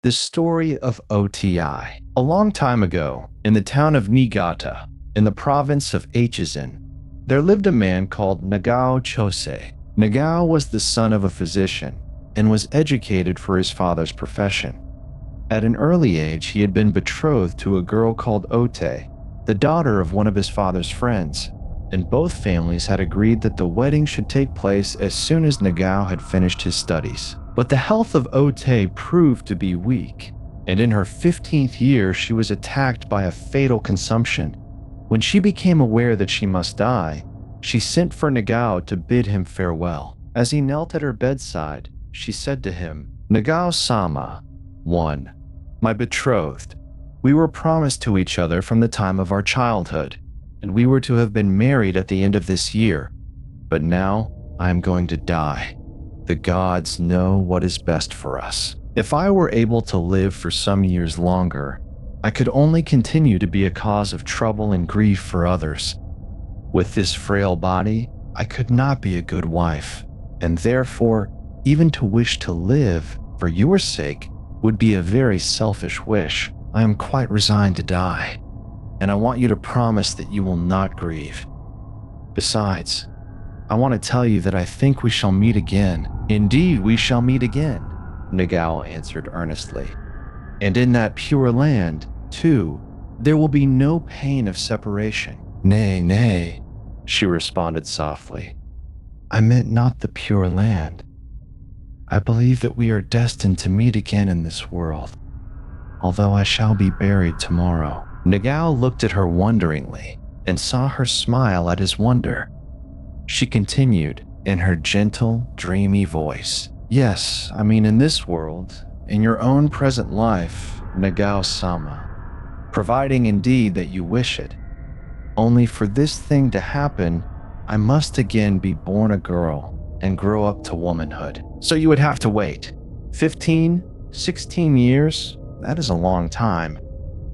The story of O-Tei. A long time ago, in the town of Niigata, in the province of Echizen, there lived a man called Nagao Chose. Nagao was the son of a physician and was educated for his father's profession. At an early age, he had been betrothed to a girl called O-Tei, the daughter of one of his father's friends, and both families had agreed that the wedding should take place as soon as Nagao had finished his studies. But the health of O-Tei proved to be weak, and in her 15th year she was attacked by a fatal consumption. When she became aware that she must die, she sent for Nagao to bid him farewell. As he knelt at her bedside, she said to him, "Nagao-sama, 1. My betrothed, we were promised to each other from the time of our childhood, and we were to have been married at the end of this year. But now I am going to die. The gods know what is best for us. If I were able to live for some years longer, I could only continue to be a cause of trouble and grief for others. With this frail body, I could not be a good wife, and therefore, even to wish to live for your sake would be a very selfish wish. I am quite resigned to die, and I want you to promise that you will not grieve. Besides, I want to tell you that I think we shall meet again." "Indeed, we shall meet again," Nagao answered earnestly. "And in that pure land, too, there will be no pain of separation." "Nay, nay," she responded softly. "I meant not the pure land. I believe that we are destined to meet again in this world, although I shall be buried tomorrow." Nagao looked at her wonderingly and saw her smile at his wonder. She continued in her gentle, dreamy voice, "Yes, I mean in this world, in your own present life, Nagao-sama, providing indeed that you wish it. Only for this thing to happen, I must again be born a girl and grow up to womanhood." "So you would have to wait 15, 16 years? That is a long time.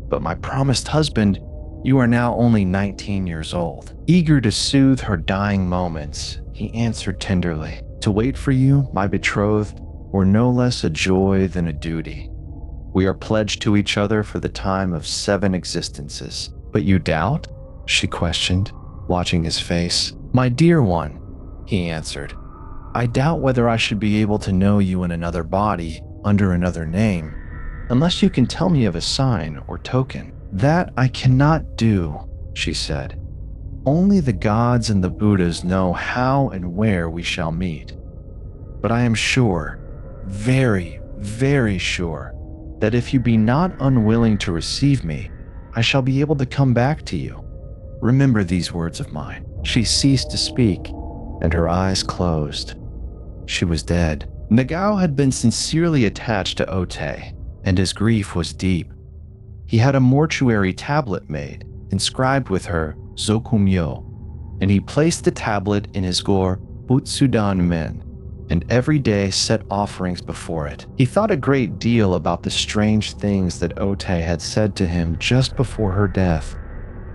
But my promised husband, you are now only 19 years old." Eager to soothe her dying moments, he answered tenderly, "To wait for you, my betrothed, were no less a joy than a duty. We are pledged to each other for the time of 7 existences." "But you doubt?" she questioned, watching his face. "My dear one," he answered, "I doubt whether I should be able to know you in another body, under another name, unless you can tell me of a sign or token." "That I cannot do," she said. "Only the gods and the Buddhas know how and where we shall meet. But I am sure, very, very sure, that if you be not unwilling to receive me, I shall be able to come back to you. Remember these words of mine." She ceased to speak, and her eyes closed. She was dead. Nagao had been sincerely attached to O-Tei, and his grief was deep. He had a mortuary tablet made, inscribed with her Zokumyo, and he placed the tablet in his gore Butsudan Men, and every day set offerings before it. He thought a great deal about the strange things that O-Tei had said to him just before her death,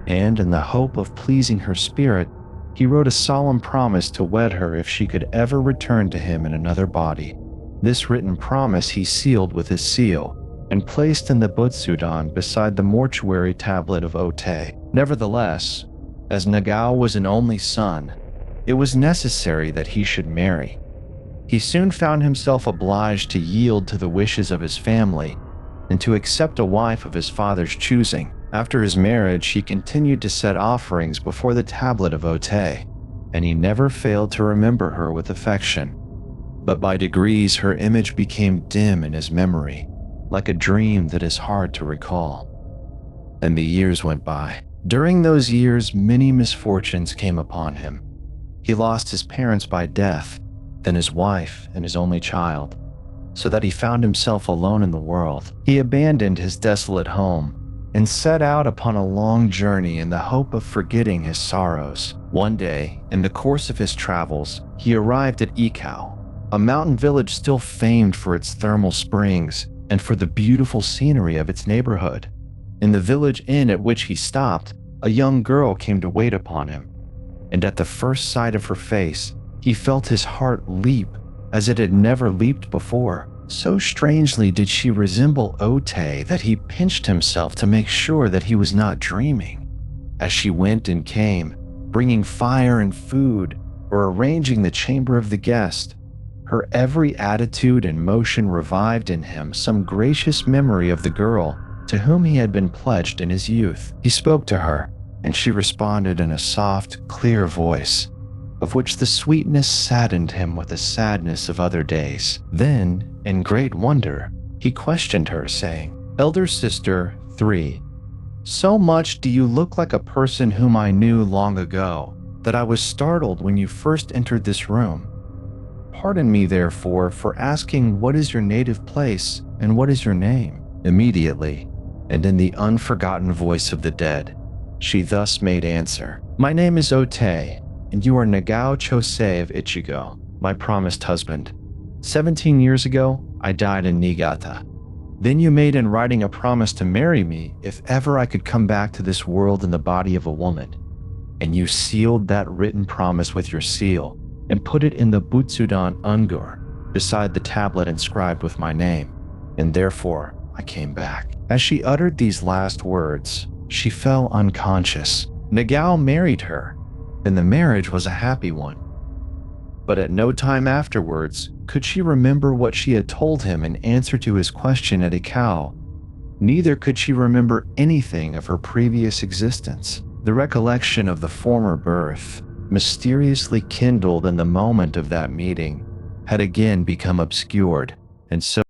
and in the hope of pleasing her spirit, he wrote a solemn promise to wed her if she could ever return to him in another body. This written promise he sealed with his seal, and placed in the Butsudan beside the mortuary tablet of O-Tei. Nevertheless, as Nagao was an only son, it was necessary that he should marry. He soon found himself obliged to yield to the wishes of his family and to accept a wife of his father's choosing. After his marriage, he continued to set offerings before the tablet of O-Tei, and he never failed to remember her with affection. But by degrees, her image became dim in his memory, like a dream that is hard to recall. And the years went by. During those years, many misfortunes came upon him. He lost his parents by death, then his wife and his only child, so that he found himself alone in the world. He abandoned his desolate home and set out upon a long journey in the hope of forgetting his sorrows. One day, in the course of his travels, he arrived at Ikao, a mountain village still famed for its thermal springs and for the beautiful scenery of its neighborhood. In the village inn at which he stopped, a young girl came to wait upon him, and at the first sight of her face, he felt his heart leap as it had never leaped before. So strangely did she resemble O-Tei that he pinched himself to make sure that he was not dreaming. As she went and came, bringing fire and food, or arranging the chamber of the guest, her every attitude and motion revived in him some gracious memory of the girl to whom he had been pledged in his youth. He spoke to her, and she responded in a soft, clear voice, of which the sweetness saddened him with the sadness of other days. Then, in great wonder, he questioned her, saying, "Elder sister 3, so much do you look like a person whom I knew long ago, that I was startled when you first entered this room. Pardon me, therefore, for asking what is your native place and what is your name?" Immediately, and in the unforgotten voice of the dead, she thus made answer, "My name is O-Tei, and you are Nagao Chosei of Ichigo, my promised husband. 17 years ago, I died in Niigata. Then you made in writing a promise to marry me if ever I could come back to this world in the body of a woman. And you sealed that written promise with your seal and put it in the Butsudan Ungur, beside the tablet inscribed with my name, and therefore I came back." As she uttered these last words, she fell unconscious. Nagao married her, and the marriage was a happy one. But at no time afterwards could she remember what she had told him in answer to his question at Ikao. Neither could she remember anything of her previous existence. The recollection of the former birth, mysteriously kindled in the moment of that meeting, had again become obscured, and so